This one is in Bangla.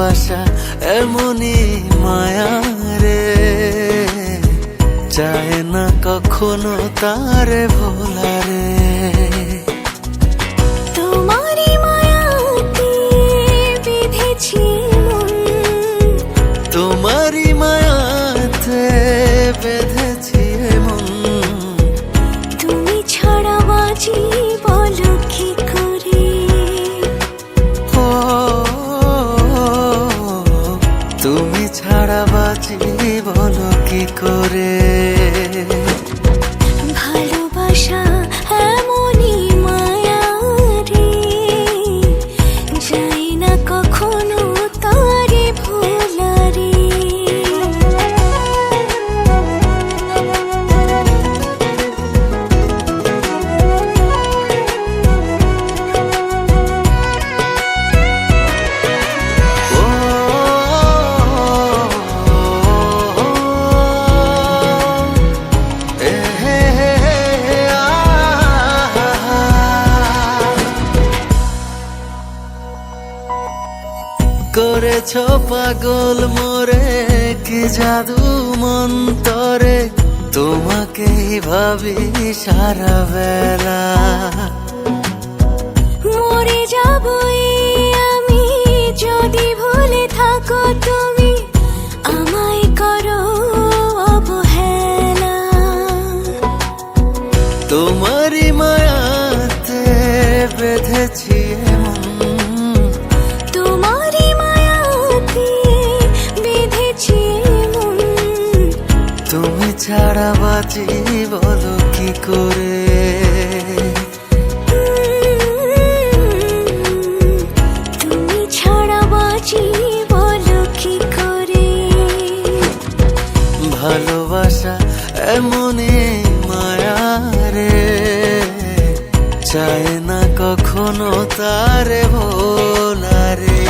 ভালোবাসা এমনই মায়া রে, চায় না কখনো তারে ভোলা রে। তোমারই মায়াতে বেঁধেছি মন, তোমারই মায়াতে বেঁধেছি মন, তুমি ছাড়া বাঁচি বলো কি করে। ও তুমি ছাড়া বাঁচি বলো কি করে। ভালোবাসা এমনই মায়া রে, যাই না কখনো তারে ভোলা রে। করেছ পাগল মোরে কি জাদু মন্তরে, তোমাকেই ভাবি সারা বেলা। মরে যাবই আমি যদি ভুলে থাকো তুমি, আমায় করো অবহেলা। তোমারই মায়াতে বেঁধেছি মন, তোমারই মায়াতে বেঁধেছি মন, তুমি ছাড়া বাঁচি বলো কি করে। তুমি ছাড়া বাঁচি বলো কি করে। ভালোবাসা এমনই মায়া রে, চায় না কখনো তারে ভোলা রে।